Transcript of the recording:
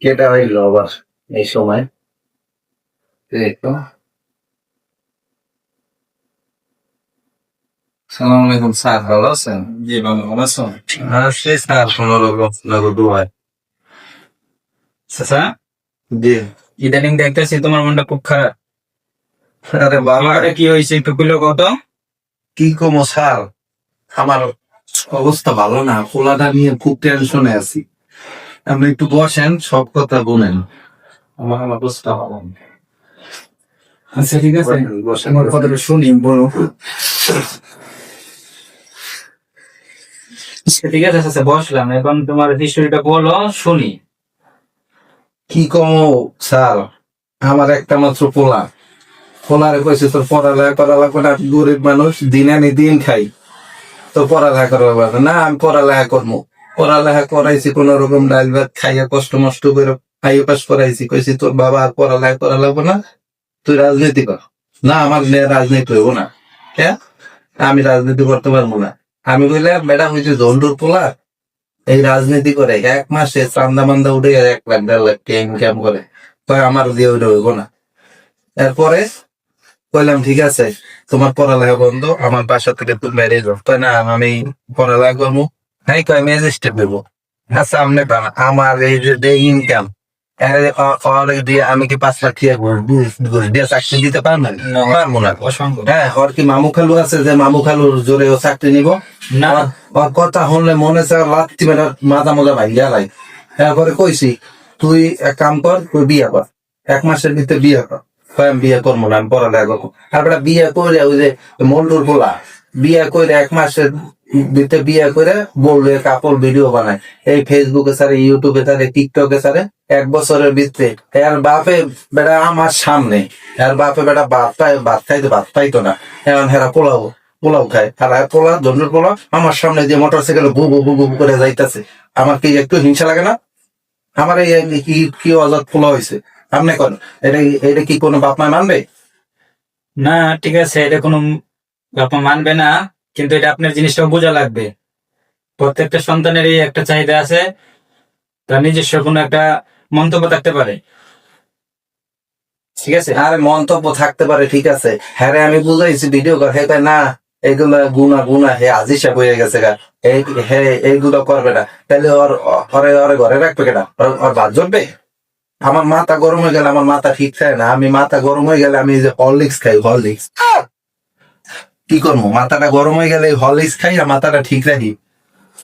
কেটা হইলো আবার এই সময়? এই তো। সালাম আলাইকুম স্যার, ভালো আছেন? জি ভালো আছো? আছি স্যার, কোনো রকম লাগো দোয়ায়। চাচা, জি। ইদানিং দেখতেছি তোমার মনটা খুব খারাপ। আরে বাবা, এটা কি হয়েছে একটু খুলে কত? কি কমো স্যার, আমার অবস্থা ভালো না, পোলাটা নিয়ে খুব টেনশনে আছি। আপনি একটু বসেন, সব কথা বলেন। আমার অবস্থা ভালো না। আচ্ছা ঠিক আছে, বসেন, তোমার কথাটা শুনি বলো। আচ্ছা, ঠিক আছে চাচা, বসলাম। এখন তোমার হিস্টোরিটা বলো, শুনি। কি কমো স্যার, আমার একটা মাত্র পোলারে কইছে তোর পড়ালেখা করা লাগবে না, আমি গরিব মানুষ, দিন আনি দিন খাই, তো পড়ালেখা করা লাগবে না। আমি পড়ালেখা করবো, পড়ালেখা করাইছি কোন রকম, ডাল ভাত খাইয়া কষ্ট মষ্ট করে হাইয়ে পাস করাইছি। কইছি তোর বাবা আর পড়ালেখা করা লাগবে না, তুই রাজনীতি কর। না, আমার রাজনীতি হইব না। হ্যাঁ, আমি রাজনীতি করতে পারবো না। আমি বললাম ম্যাডাম হয়েছে জন্ডুর পোলা, এই রাজনীতি করে 1 মাসে চান্দা মান্দা উঠে 1 লাখ 1.5 লাখ ইনকাম করে, তাই আমার দিয়ে ওইটা হইব না। এরপরে কইলাম ঠিক আছে, তোমার পড়ালেখা বন্ধ, আমার বাসা থেকে তুমি বেরিয়ে যাও। তাই না, আমি পড়ালেখা করবো। হ্যাঁ, কয় ম্যাজিস্ট্রেট দেবো। আচ্ছা, আপনি পান আমার এই যে ইনকাম দিয়ে আমি কি 5 লাখ ঘুষ দিয়ে চাকরি দিতে পারবেন? পারবো না। অসংখ্য হ্যাঁ, ওর কি মামু খালু আছে যে মামু খালুর জোরে ও চাকরি নিব? না। ওর কথা শুনলে মনে চায় লাত্তি মেরে মাথা মোজা ভাঙ্গিয়া লাই। এরপরে কইছি তুই এক কাম কর, তুই বিয়ে কর, 1 মাসের ভিতরে বিয়ে কর। কয় আমি বিয়ে করবো না, আমি পড়ালেখা করবো। তারপরে বিয়ে করে ওই যে মন্ডুর পোলা বিয়ে করে 1 মাসের ভিতরে বিয়ে করে বললে কাপড় ভিডিও বানায়, এই ফেসবুকে ছাড়ে, ইউটিউবে ছাড়ে, টিকটকে ছাড়ে। 1 বছরের ভিতরে এর বাপে বেটা আমার সামনে, এর বাপে বেটা ভাত পাইতো না, এখন হেরা পোলাও খায়। আর পোলা ধনুর পোলা আমার সামনে যে মোটর সাইকেল বু বু বু বু করে যাইতেছে, আমার কি একটু হিংসা লাগে না? আমার এই কি কি অজাত পোলা হয়েছে, আপনি করেন এটা, এটা কি কোনো বাপ মায় মানবে? না ঠিক আছে, এটা কোনো বাবা মানবে না, কিন্তু এটা আপনার জিনিসটাও বোঝা লাগবে। প্রত্যেকটা সন্তানেরই একটা চাহিদা আছে, তার নিজস্ব কোনো একটা মন্তব্য থাকতে পারে। ঠিক আছে, আরে মন্তব্য থাকতে পারে, ঠিক আছে, হ্যাঁ রে, আমি বুঝাইছি ভিডিও কর, হ্যাঁ কয় না এগুলা গুনা গুনা, হে আজিসা হয়ে গেছে গা, এইগুলো করবে না। তাহলে ওরে ঘরে রাখবে কেনা, ওর বাদ জমবে? আমার মাথা গরম হয়ে গেলে, আমার মাথা ঠিক থাকে না, আমি মাথা গরম হয়ে গেলে আমি এই যে হরলিক্স খাই, হরলিক্স। কি করবো, মাথাটা গরম হয়ে গেলে হরলিক্স খাই আর মাথাটা ঠিক রাখি।